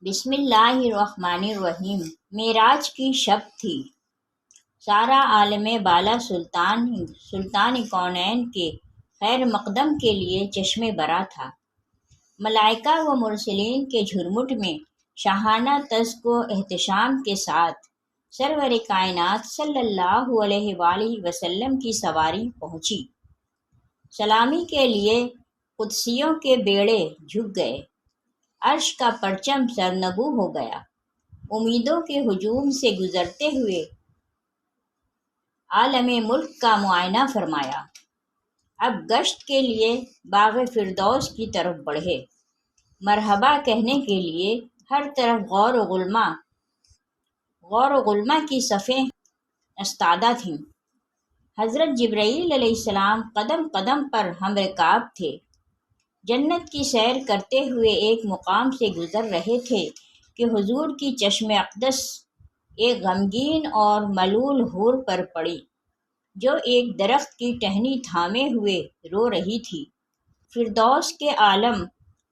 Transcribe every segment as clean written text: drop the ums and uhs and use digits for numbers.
بسم اللہ الرحمن الرحیم۔ معراج کی شب تھی۔ سارا عالم بالا سلطان کونین کے خیر مقدم کے لیے چشم برا تھا۔ ملائکہ و مرسلین کے جھرمٹ میں شاہانہ طزق و احتشام کے ساتھ سرور کائنات صلی اللہ علیہ وآلہ وسلم کی سواری پہنچی۔ سلامی کے لیے قدسیوں کے بیڑے جھک گئے، عرش کا پرچم سرنگوں ہو گیا۔ امیدوں کے ہجوم سے گزرتے ہوئے عالم ملک کا معائنہ فرمایا۔ اب گشت کے لیے باغ فردوس کی طرف بڑھے۔ مرحبا کہنے کے لیے ہر طرف غور و غلمہ کی صفیں استادہ تھیں۔ حضرت جبرائیل علیہ السلام قدم قدم پر ہمرکاب تھے۔ جنت کی سیر کرتے ہوئے ایک مقام سے گزر رہے تھے کہ حضور کی چشم اقدس ایک غمگین اور ملول حور پر پڑی، جو ایک درخت کی ٹہنی تھامے ہوئے رو رہی تھی۔ فردوس کے عالم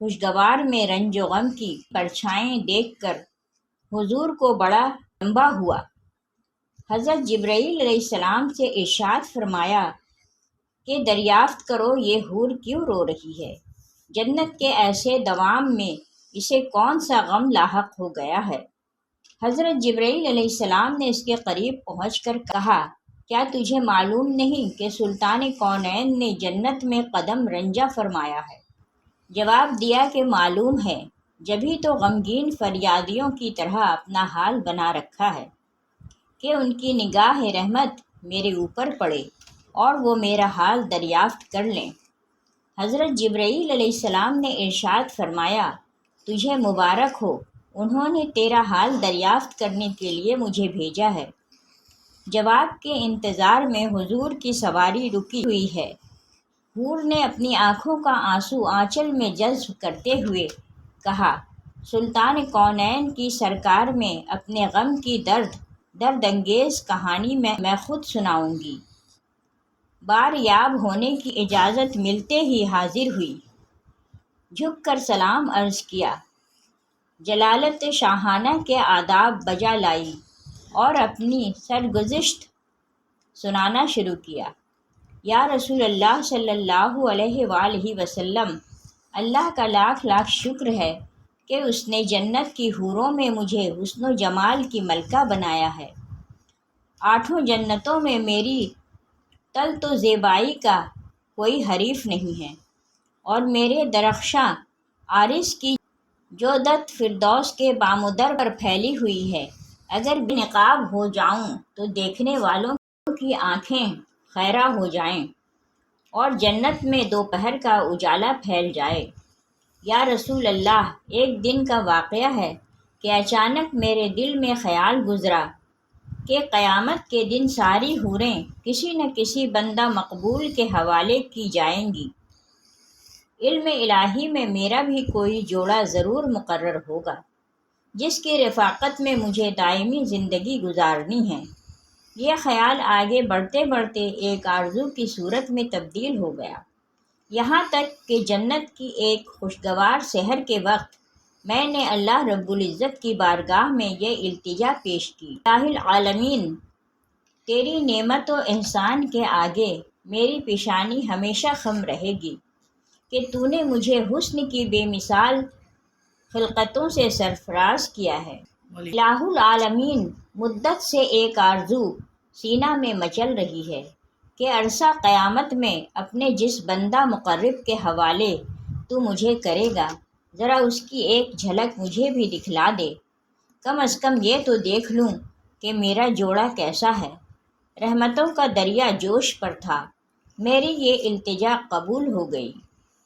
خوشگوار میں رنج و غم کی پرچھائیں دیکھ کر حضور کو بڑا لمبا ہوا۔ حضرت جبرائیل علیہ السلام سے ارشاد فرمایا کہ دریافت کرو یہ حور کیوں رو رہی ہے؟ جنت کے ایسے دوام میں اسے کون سا غم لاحق ہو گیا ہے؟ حضرت جبرائیل علیہ السلام نے اس کے قریب پہنچ کر کہا، کیا تجھے معلوم نہیں کہ سلطان کونین نے جنت میں قدم رنجہ فرمایا ہے؟ جواب دیا کہ معلوم ہے، جبھی تو غمگین فریادیوں کی طرح اپنا حال بنا رکھا ہے کہ ان کی نگاہ رحمت میرے اوپر پڑے اور وہ میرا حال دریافت کر لیں۔ حضرت جبرائیل علیہ السلام نے ارشاد فرمایا، تجھے مبارک ہو، انہوں نے تیرا حال دریافت کرنے کے لیے مجھے بھیجا ہے۔ جواب کے انتظار میں حضور کی سواری رکی ہوئی ہے۔ حور نے اپنی آنکھوں کا آنسو آنچل میں جذب کرتے ہوئے کہا، سلطان کونین کی سرکار میں اپنے غم کی درد انگیز کہانی میں خود سناؤں گی۔ بار یاب ہونے کی اجازت ملتے ہی حاضر ہوئی، جھک کر سلام عرض کیا، جلالت شاہانہ کے آداب بجا لائی اور اپنی سرگزشت سنانا شروع کیا۔ یا رسول اللہ صلی اللہ علیہ وآلہ وسلم، اللہ کا لاکھ لاکھ شکر ہے کہ اس نے جنت کی حوروں میں مجھے حسن و جمال کی ملکہ بنایا ہے۔ 8 جنتوں میں میری طلعت و زیبائی کا کوئی حریف نہیں ہے، اور میرے درخشاں عارض کی جودت فردوس کے بامدر پر پھیلی ہوئی ہے۔ اگر بے نقاب ہو جاؤں تو دیکھنے والوں کی آنکھیں خیرہ ہو جائیں اور جنت میں دوپہر کا اجالا پھیل جائے۔ یا رسول اللہ، ایک دن کا واقعہ ہے کہ اچانک میرے دل میں خیال گزرا کہ قیامت کے دن ساری حوریں کسی نہ کسی بندہ مقبول کے حوالے کی جائیں گی۔ علم الہی میں میرا بھی کوئی جوڑا ضرور مقرر ہوگا، جس کی رفاقت میں مجھے دائمی زندگی گزارنی ہے۔ یہ خیال آگے بڑھتے بڑھتے ایک آرزو کی صورت میں تبدیل ہو گیا، یہاں تک کہ جنت کی ایک خوشگوار سحر کے وقت میں نے اللہ رب العزت کی بارگاہ میں یہ التجا پیش کی، الہ العالمین، تیری نعمت و احسان کے آگے میری پیشانی ہمیشہ خم رہے گی کہ تو نے مجھے حسن کی بے مثال خلقتوں سے سرفراز کیا ہے۔ الہ العالمین، مدت سے ایک آرزو سینہ میں مچل رہی ہے کہ عرصہ قیامت میں اپنے جس بندہ مقرب کے حوالے تو مجھے کرے گا، ذرا اس کی ایک جھلک مجھے بھی دکھلا دے، کم از کم یہ تو دیکھ لوں کہ میرا جوڑا کیسا ہے۔ رحمتوں کا دریا جوش پر تھا۔ میری یہ التجا قبول ہو گئی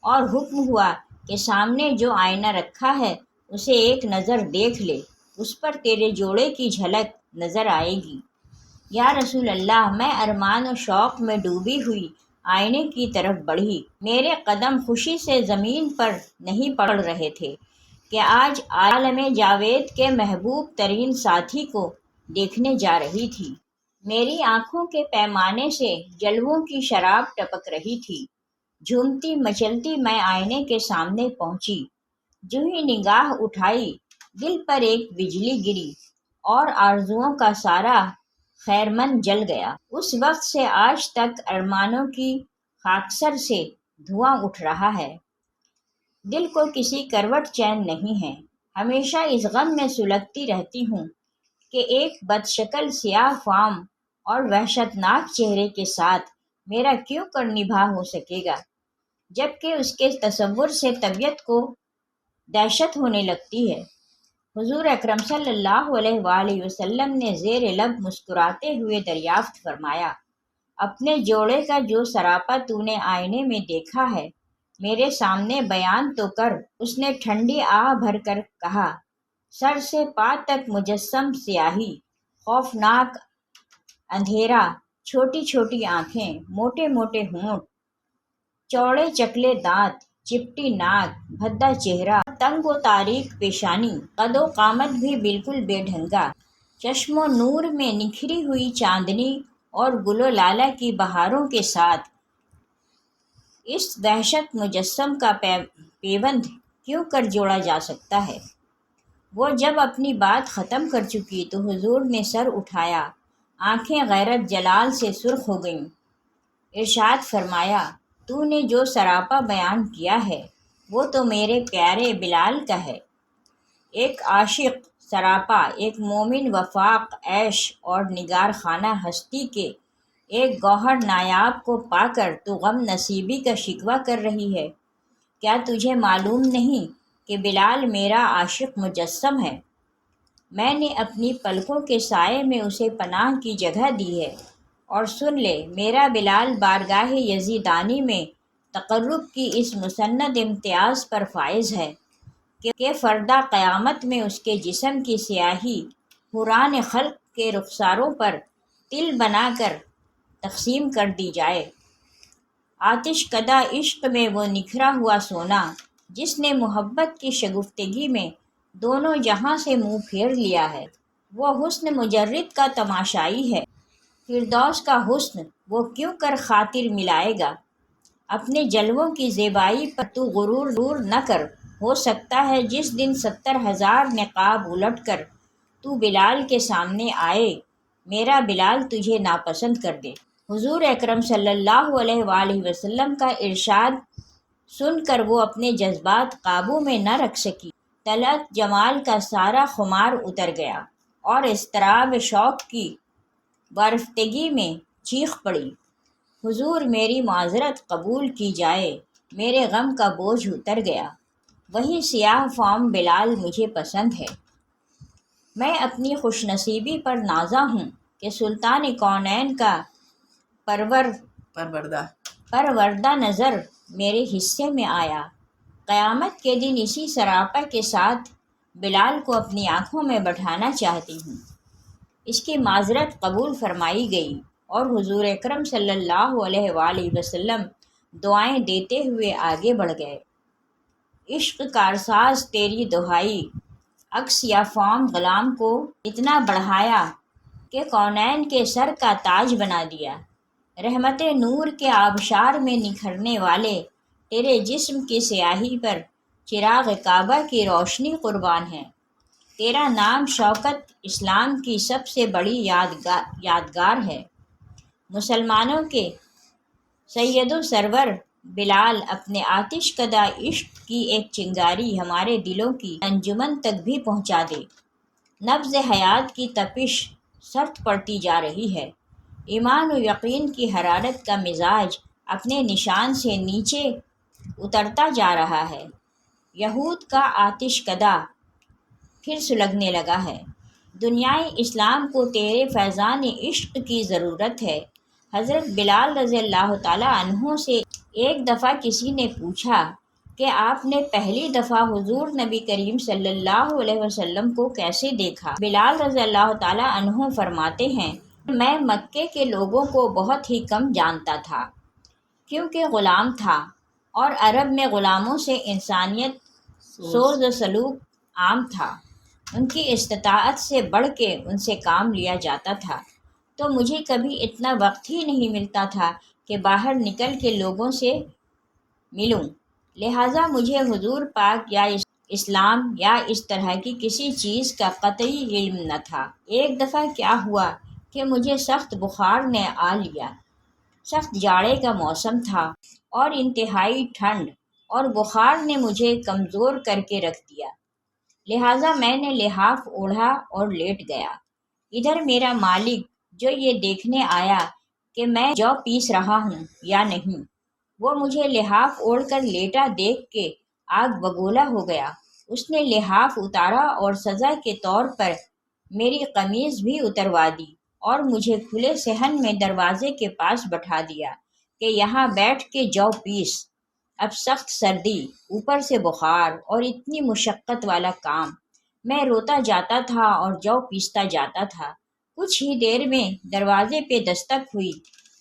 اور حکم ہوا کہ سامنے جو آئینہ رکھا ہے اسے ایک نظر دیکھ لے، اس پر تیرے جوڑے کی جھلک نظر آئے گی۔ یا رسول اللہ، میں ارمان و شوق میں ڈوبی ہوئی آئینے کی طرف بڑھی۔ میرے قدم خوشی سے زمین پر نہیں پڑ رہے تھے کہ آج عالم جاوید کے محبوب ترین ساتھی کو دیکھنے جا رہی تھی۔ میری آنکھوں کے پیمانے سے جلووں کی شراب ٹپک رہی تھی۔ جھومتی مچلتی میں آئینے کے سامنے پہنچی۔ جو ہی نگاہ اٹھائی دل پر ایک بجلی گری اور آرزوؤں کا سارا خیرمند جل گیا۔ اس وقت سے آج تک ارمانوں کی خاکسر سے دھواں اٹھ رہا ہے۔ دل کو کسی کروٹ چین نہیں ہے۔ ہمیشہ اس غم میں سلگتی رہتی ہوں کہ ایک بدشکل سیاہ فام اور وحشتناک چہرے کے ساتھ میرا کیوں کر نبھا ہو سکے گا، جبکہ اس کے تصور سے طبیعت کو دہشت ہونے لگتی ہے۔ حضور اکرم صلی اللہ علیہ وآلہ وسلم نے زیر لب مسکراتے ہوئے دریافت فرمایا، اپنے جوڑے کا جو سراپا تو نے آئینے میں دیکھا ہے میرے سامنے بیان تو کر۔ اس نے ٹھنڈی آہ بھر کر کہا، سر سے پا تک مجسم سیاہی، خوفناک اندھیرا، چھوٹی چھوٹی آنکھیں، موٹے موٹے ہونٹ، چوڑے چکلے دانت، چپٹی ناک، بھدا چہرہ، تنگ و تاریک پیشانی، قد و قامت بھی بالکل بے ڈھنگا، چشم و نور میں نکھری ہوئی چاندنی اور گل و لالہ کی بہاروں کے ساتھ اس وحشت مجسم کا پیوند کیوں کر جوڑا جا سکتا ہے؟ وہ جب اپنی بات ختم کر چکی تو حضور نے سر اٹھایا، آنکھیں غیرت جلال سے سرخ ہو گئیں۔ ارشاد فرمایا، تو نے جو سراپا بیان کیا ہے وہ تو میرے پیارے بلال کا ہے۔ ایک عاشق سراپا، ایک مومن وفاق عیش اور نگار خانہ ہستی کے ایک گوہر نایاب کو پا کر تو غم نصیبی کا شکوہ کر رہی ہے۔ کیا تجھے معلوم نہیں کہ بلال میرا عاشق مجسم ہے؟ میں نے اپنی پلکوں کے سائے میں اسے پناہ کی جگہ دی ہے، اور سن لے، میرا بلال بارگاہ یزیدانی میں تقرب کی اس مسند امتیاز پر فائز ہے کہ فردہ قیامت میں اس کے جسم کی سیاہی حوران خلق کے رخساروں پر تل بنا کر تقسیم کر دی جائے۔ آتش کدہ عشق میں وہ نکھرا ہوا سونا جس نے محبت کی شگفتگی میں دونوں جہاں سے منہ پھیر لیا ہے، وہ حسن مجرد کا تماشائی ہے۔ فردوس کا حسن وہ کیوں کر خاطر ملائے گا؟ اپنے جلووں کی زیبائی پر تو غرور نہ کر۔ ہو سکتا ہے جس دن 70,000 نقاب الٹ کر تو بلال کے سامنے آئے، میرا بلال تجھے ناپسند کر دے۔ حضور اکرم صلی اللہ علیہ وآلہ وسلم کا ارشاد سن کر وہ اپنے جذبات قابو میں نہ رکھ سکی۔ طلعت جمال کا سارا خمار اتر گیا اور اضطراب شوق کی وارفتگی میں چیخ پڑی، حضور میری معذرت قبول کی جائے، میرے غم کا بوجھ اتر گیا۔ وہی سیاہ فام بلال مجھے پسند ہے۔ میں اپنی خوش نصیبی پر نازاں ہوں کہ سلطان کونین کا پروردہ نظر میرے حصے میں آیا۔ قیامت کے دن اسی سراپا کے ساتھ بلال کو اپنی آنکھوں میں بٹھانا چاہتی ہوں۔ اس کی معذرت قبول فرمائی گئی اور حضور اکرم صلی اللہ علیہ وآلہ وسلم دعائیں دیتے ہوئے آگے بڑھ گئے۔ عشق کارساز تیری دہائی، عکس یا فام غلام کو اتنا بڑھایا کہ کونین کے سر کا تاج بنا دیا۔ رحمت نور کے آبشار میں نکھرنے والے تیرے جسم کی سیاہی پر چراغ کعبہ کی روشنی قربان ہے۔ تیرا نام شوکت اسلام کی سب سے بڑی یادگار ہے۔ مسلمانوں کے سید و سرور بلال، اپنے آتش کدہ عشق کی ایک چنگاری ہمارے دلوں کی انجمن تک بھی پہنچا دے۔ نبض حیات کی تپش سخت پڑتی جا رہی ہے، ایمان و یقین کی حرارت کا مزاج اپنے نشان سے نیچے اترتا جا رہا ہے۔ یہود کا آتش کدہ پھر سلگنے لگا ہے۔ دنیائے اسلام کو تیرے فیضان عشق کی ضرورت ہے۔ حضرت بلال رضی اللہ تعالیٰ عنہ سے ایک دفعہ کسی نے پوچھا کہ آپ نے پہلی دفعہ حضور نبی کریم صلی اللہ علیہ وسلم کو کیسے دیکھا؟ بلال رضی اللہ تعالیٰ عنہ فرماتے ہیں، میں مکے کے لوگوں کو بہت ہی کم جانتا تھا کیونکہ غلام تھا، اور عرب میں غلاموں سے انسانیت سوز و سلوک عام تھا، ان کی استطاعت سے بڑھ کے ان سے کام لیا جاتا تھا، تو مجھے کبھی اتنا وقت ہی نہیں ملتا تھا کہ باہر نکل کے لوگوں سے ملوں، لہٰذا مجھے حضور پاک یا اسلام یا اس طرح کی کسی چیز کا قطعی علم نہ تھا۔ ایک دفعہ کیا ہوا کہ مجھے سخت بخار نے آ لیا۔ سخت جاڑے کا موسم تھا اور انتہائی ٹھنڈ، اور بخار نے مجھے کمزور کر کے رکھ دیا، لہٰذا میں نے لحاف اوڑھا اور لیٹ گیا۔ ادھر میرا مالک جو یہ دیکھنے آیا کہ میں جو پیس رہا ہوں یا نہیں، وہ مجھے لحاف اوڑھ کر لیٹا دیکھ کے آگ بگولا ہو گیا۔ اس نے لحاف اتارا اور سزا کے طور پر میری قمیض بھی اتروا دی اور مجھے کھلے صحن میں دروازے کے پاس بٹھا دیا کہ یہاں بیٹھ کے جو پیس۔ اب سخت سردی، اوپر سے بخار اور اتنی مشقت والا کام، میں روتا جاتا تھا اور جو پیستا جاتا تھا۔ کچھ ہی دیر میں دروازے پہ دستک ہوئی۔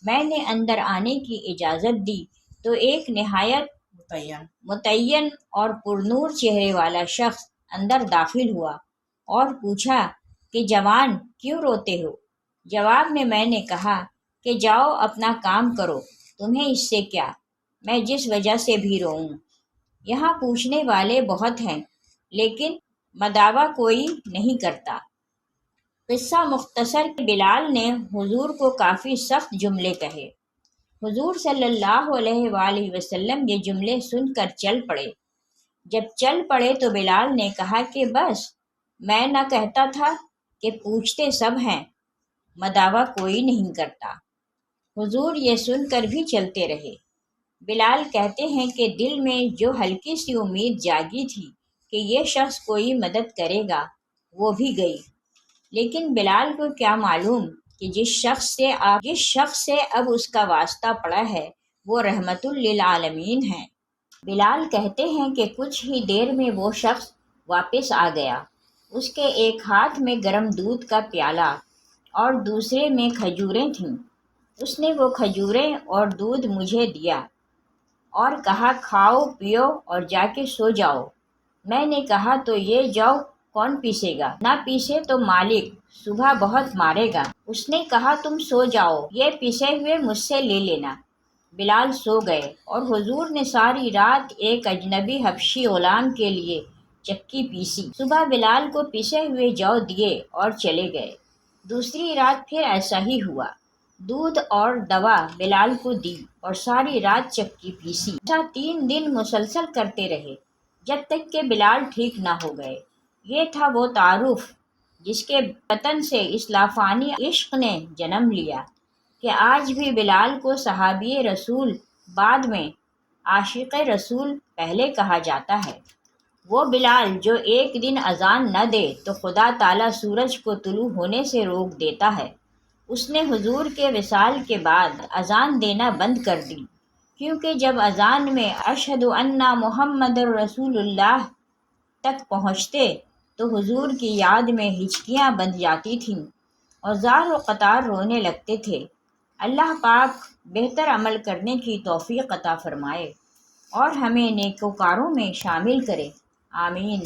میں نے اندر آنے کی اجازت دی تو ایک نہایت متعین اور پرنور چہرے والا شخص اندر داخل ہوا اور پوچھا کہ جوان کیوں روتے ہو؟ جواب میں نے کہا کہ جاؤ اپنا کام کرو، تمہیں اس سے کیا، میں جس وجہ سے بھی روؤں۔ یہاں پوچھنے والے بہت ہیں لیکن مداوع کوئی نہیں کرتا۔ قصہ مختصر کہ بلال نے حضور کو کافی سخت جملے کہے۔ حضور صلی اللہ علیہ وآلہ وسلم یہ جملے سن کر چل پڑے۔ جب چل پڑے تو بلال نے کہا کہ بس، میں نہ کہتا تھا کہ پوچھتے سب ہیں، مداوع کوئی نہیں کرتا۔ حضور یہ سن کر بھی چلتے رہے۔ بلال کہتے ہیں کہ دل میں جو ہلکی سی امید جاگی تھی کہ یہ شخص کوئی مدد کرے گا، وہ بھی گئی، لیکن بلال کو کیا معلوم کہ جس شخص سے اب اس کا واسطہ پڑا ہے وہ رحمت للعالمین ہے۔ بلال کہتے ہیں کہ کچھ ہی دیر میں وہ شخص واپس آ گیا۔ اس کے ایک ہاتھ میں گرم دودھ کا پیالہ اور دوسرے میں کھجوریں تھیں۔ اس نے وہ کھجوریں اور دودھ مجھے دیا اور کہا کھاؤ پیو اور جا کے سو جاؤ۔ میں نے کہا تو یہ جو کون پیسے گا؟ نہ پیسے تو مالک صبح بہت مارے گا۔ اس نے کہا تم سو جاؤ، یہ پیسے ہوئے مجھ سے لے لینا۔ بلال سو گئے اور حضور نے ساری رات ایک اجنبی حبشی غلام کے لیے چکی پیسی۔ صبح بلال کو پیسے ہوئے جو دیے اور چلے گئے۔ دوسری رات پھر ایسا ہی ہوا، دودھ اور دوا بلال کو دی اور ساری رات چکی پیسی۔ ایسا 3 دن مسلسل کرتے رہے جب تک کہ بلال ٹھیک نہ ہو گئے۔ یہ تھا وہ تعارف جس کے بطن سے اس لافانی عشق نے جنم لیا کہ آج بھی بلال کو صحابی رسول بعد میں عاشق رسول پہلے کہا جاتا ہے۔ وہ بلال جو ایک دن اذان نہ دے تو خدا تعالیٰ سورج کو طلوع ہونے سے روک دیتا ہے۔ اس نے حضور کے وصال کے بعد اذان دینا بند کر دی، کیونکہ جب اذان میں اشہد ان محمد رسول اللہ تک پہنچتے تو حضور کی یاد میں ہچکیاں بندھ جاتی تھیں اور زار و قطار رونے لگتے تھے۔ اللہ پاک بہتر عمل کرنے کی توفیق عطا فرمائے اور ہمیں نیکوکاروں میں شامل کرے، آمین۔